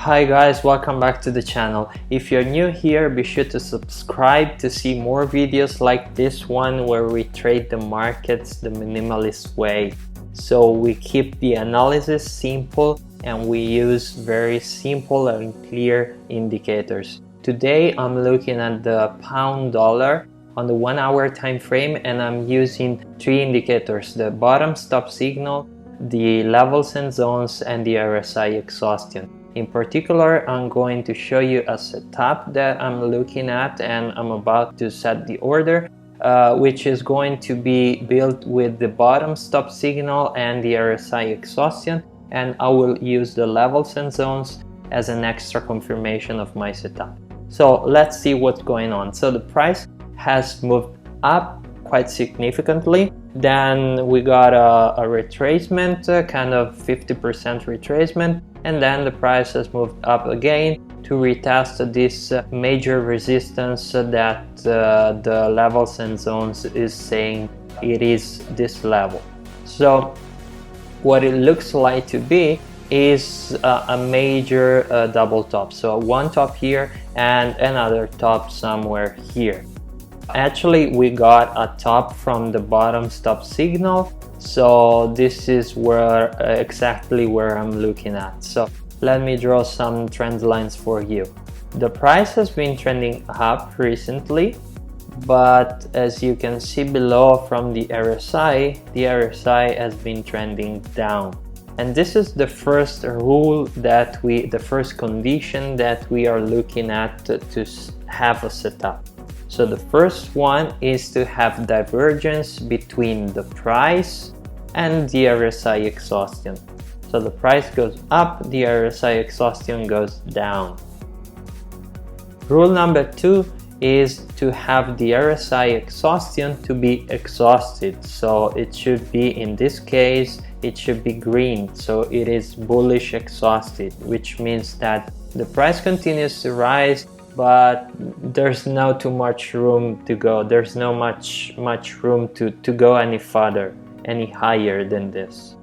Hi guys, welcome back to the channel. If you're new here, be sure to subscribe to see more videos like this one where we trade the markets the minimalist way. So we keep the analysis simple and we use very simple and clear indicators. Today I'm looking at the pound dollar on the 1 hour time frame, and I'm using three indicators: the bottom stop signal, the levels and zones, and the RSI Exhaustion. In particular, I'm going to show you a setup that I'm looking at, and I'm about to set the order, which is going to be built with the bottom stop signal and the RSI Exhaustion, and I will use the levels and zones as an extra confirmation of my setup. So let's see what's going on. So the price has moved up quite significantly. Then we got a retracement, kind of 50% retracement, and then the price has moved up again to retest this major resistance that the levels and zones is saying it is this level. So what it looks like to be is a major double top. So one top here and another top somewhere here. Actually, we got a top from the bottom stop signal, so this is where exactly where I'm looking at. So let me draw some trend lines for you. The price has been trending up recently, but as you can see below from the RSI has been trending down. And this is the first rule that the first condition that we are looking at to have a setup. So the first one is to have divergence between the price and the RSI Exhaustion. So the price goes up, the RSI Exhaustion goes down. Rule number 2 is to have the RSI Exhaustion to be exhausted. So it should be, in this case, it should be green. So it is bullish exhausted, which means that the price continues to rise, but there's no too much room to go. There's no much room to go any further, any higher than this.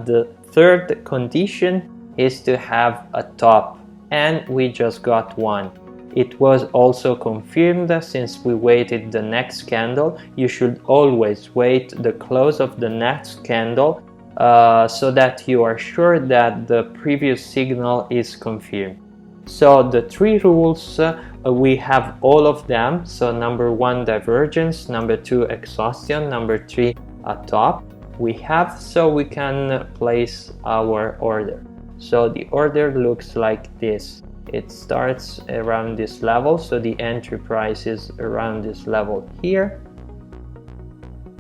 The third condition is to have a top, and we just got one. It was also confirmed since we waited the next candle. You should always wait the close of the next candle so that you are sure that the previous signal is confirmed. So the three rules, we have all of them. So number 1, divergence; number 2, exhaustion; number 3, a top. We have, so we can place our order. So the order looks like this. It starts around this level, so the entry price is around this level here.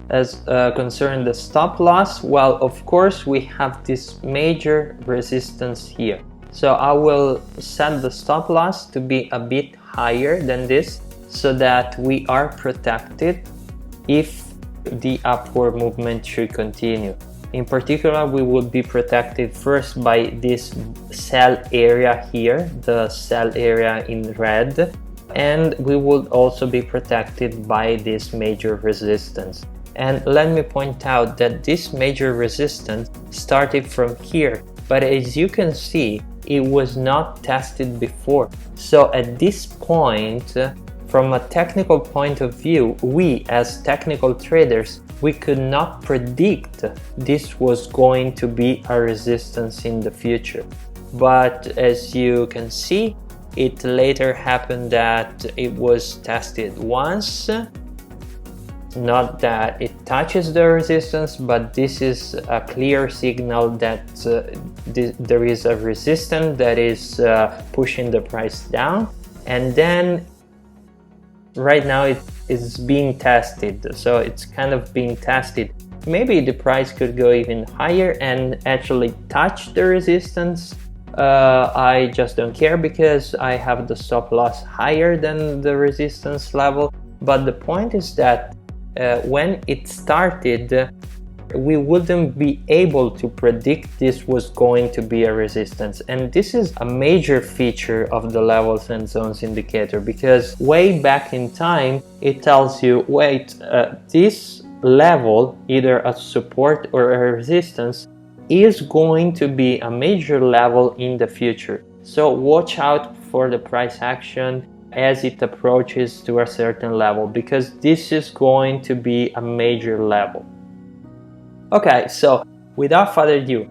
As concerned the stop loss, well, of course we have this major resistance here. So I will set the stop loss to be a bit higher than this so that we are protected if the upward movement should continue. In particular, we will be protected first by this sell area here, the sell area in red, and we will also be protected by this major resistance. And let me point out that this major resistance started from here, but as you can see, it was not tested before. So at this point, from a technical point of view, we as technical traders, we could not predict this was going to be a resistance in the future. But as you can see, it later happened that it was tested once. Not that it touches the resistance, but this is a clear signal that there is a resistance that is pushing the price down. And then right now it is being tested, so it's kind of being tested. Maybe the price could go even higher and actually touch the resistance. I just don't care because I have the stop loss higher than the resistance level. But the point is that when it started, we wouldn't be able to predict this was going to be a resistance. And this is a major feature of the levels and zones indicator, because way back in time it tells you, wait, this level, either a support or a resistance, is going to be a major level in the future. So watch out for the price action as it approaches to a certain level, because this is going to be a major level. Okay, so without further ado,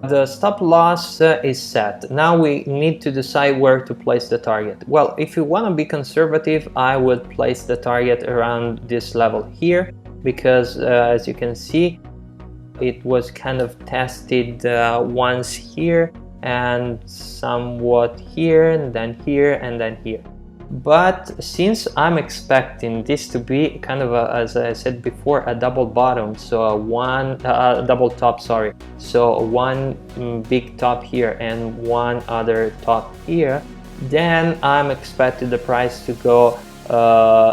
the stop loss is set. Now we need to decide where to place the target. Well, if you want to be conservative, I would place the target around this level here, because as you can see, it was kind of tested once here and somewhat here, and then here, and then here. But since I'm expecting this to be kind of a, as I said before, a double bottom, so one double top, sorry, so one big top here and one other top here, then I'm expecting the price to go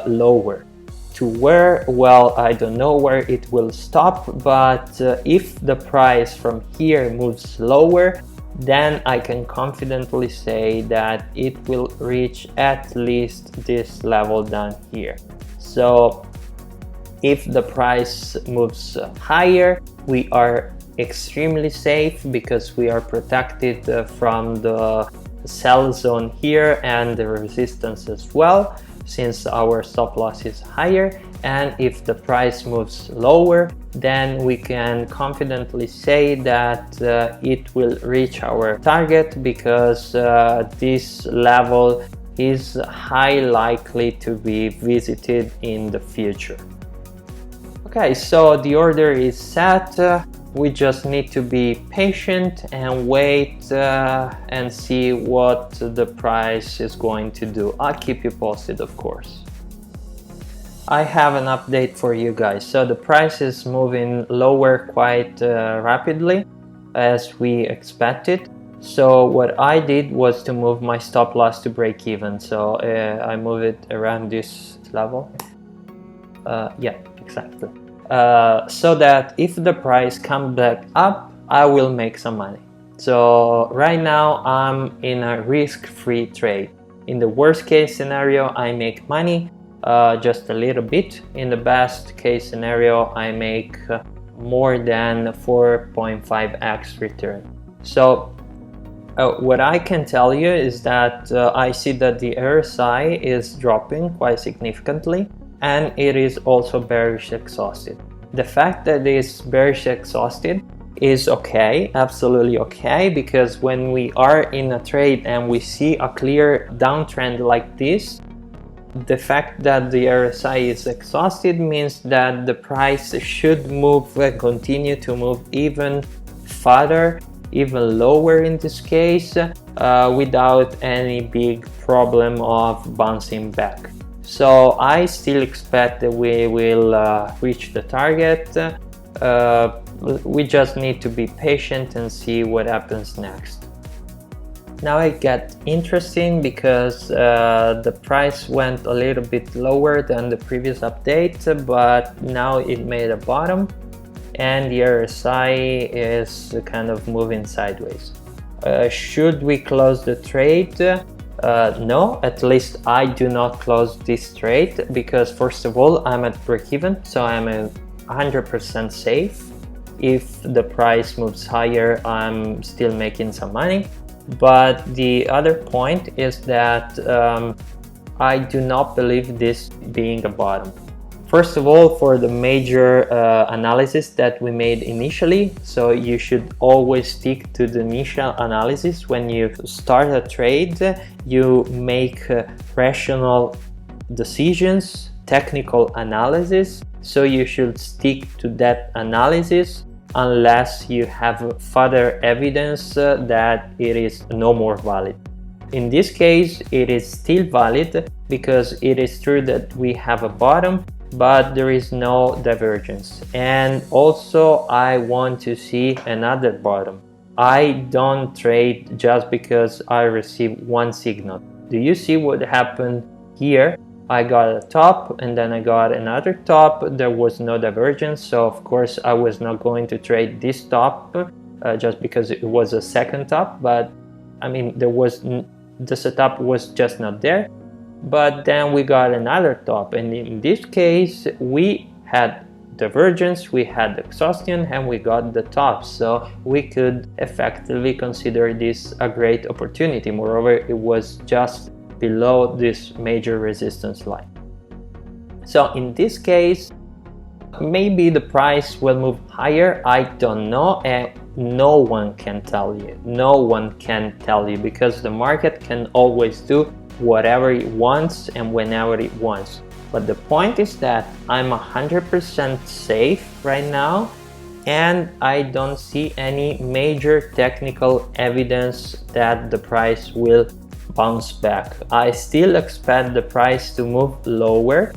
lower. To where? Well, I don't know where it will stop, but if the price from here moves lower, then I can confidently say that it will reach at least this level down here. So if the price moves higher, we are extremely safe because we are protected from the sell zone here and the resistance as well, since our stop loss is higher. And if the price moves lower, then we can confidently say that it will reach our target, because this level is highly likely to be visited in the future. Okay, so the order is set. We just need to be patient and wait and see what the price is going to do. I'll keep you posted, of course. I have an update for you guys. So the price is moving lower quite rapidly, as we expected. So what I did was to move my stop loss to break even. So I move it around this level. Yeah, exactly. So that if the price comes back up, I will make some money. So right now I'm in a risk-free trade. In the worst case scenario, I make money, just a little bit. In the best case scenario, I make more than 4.5x return. So what I can tell you is that I see that the RSI is dropping quite significantly, and it is also bearish exhausted. The fact that it is bearish exhausted is okay, absolutely okay, because when we are in a trade and we see a clear downtrend like this, the fact that the RSI is exhausted means that the price should move, continue to move even further, even lower in this case, without any big problem of bouncing back. So I still expect that we will reach the target. We just need to be patient and see what happens next. Now it gets interesting because the price went a little bit lower than the previous update, but now it made a bottom and the RSI is kind of moving sideways. Should we close the trade? No, at least I do not close this trade, because first of all, I'm at break-even, so I'm 100% safe. If the price moves higher, I'm still making some money. But the other point is that I do not believe this being a bottom. First of all, for the major analysis that we made initially, so you should always stick to the initial analysis. When you start a trade, you make rational decisions, technical analysis, so you should stick to that analysis unless you have further evidence that it is no more valid. In this case, it is still valid because it is true that we have a bottom, but there is no divergence. And also I want to see another bottom. I don't trade just because I receive one signal. Do you see what happened here? I got a top and then I got another top. There was no divergence, so of course I was not going to trade this top just because it was a second top. But I mean, the setup was just not there. But then we got another top, and in this case we had divergence, we had exhaustion, and we got the top. So we could effectively consider this a great opportunity. Moreover, it was just below this major resistance line. So in this case, maybe the price will move higher. I don't know, and no one can tell you. No one can tell you, because the market can always do whatever it wants and whenever it wants. But the point is that I'm 100% safe right now, and I don't see any major technical evidence that the price will bounce back. I still expect the price to move lower.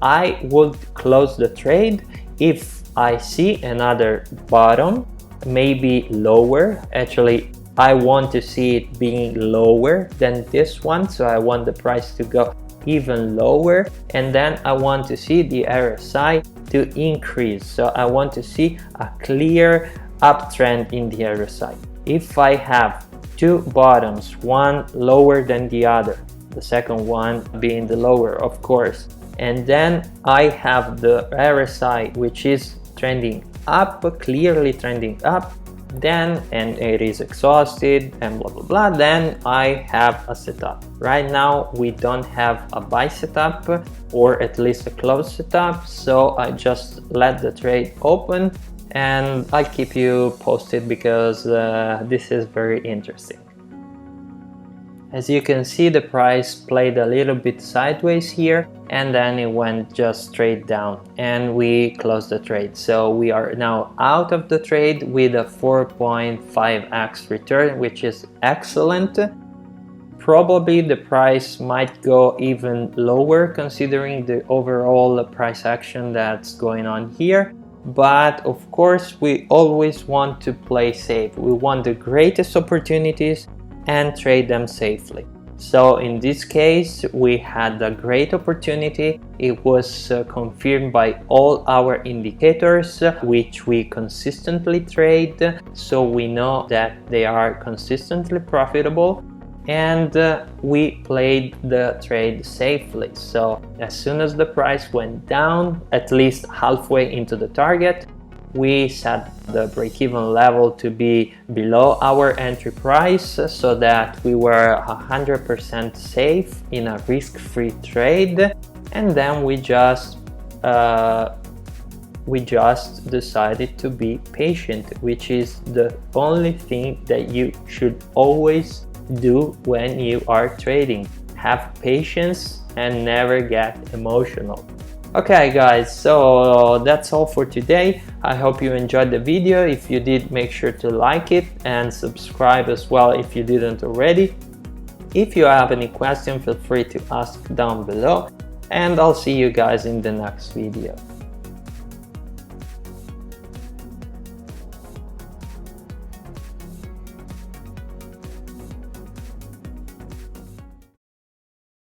I would close the trade if I see another bottom, maybe lower. Actually, I want to see it being lower than this one, so I want the price to go even lower, and then I want to see the RSI to increase. So I want to see a clear uptrend in the RSI. If I have two bottoms, one lower than the other, the second one being the lower, of course, and then I have the RSI which is trending up, clearly trending up, then, and it is exhausted and blah blah blah, then I have a setup. Right now we don't have a buy setup, or at least a close setup, so I just let the trade open, and I'll keep you posted, because this is very interesting. As you can see, the price played a little bit sideways here, and then it went just straight down, and we closed the trade. So we are now out of the trade with a 4.5x return, which is excellent. Probably the price might go even lower considering the overall price action that's going on here. But of course, we always want to play safe. We want the greatest opportunities and trade them safely. So in this case, we had a great opportunity. It was confirmed by all our indicators, which we consistently trade. So we know that they are consistently profitable, and we played the trade safely. So as soon as the price went down, at least halfway into the target, we set the break-even level to be below our entry price, so that we were 100% safe in a risk-free trade. And then we just decided to be patient, which is the only thing that you should always do when you are trading. Have patience and never get emotional. Okay guys, so that's all for today. I hope you enjoyed the video. If you did, make sure to like it and subscribe as well if you didn't already. If you have any question, feel free to ask down below, and I'll see you guys in the next video.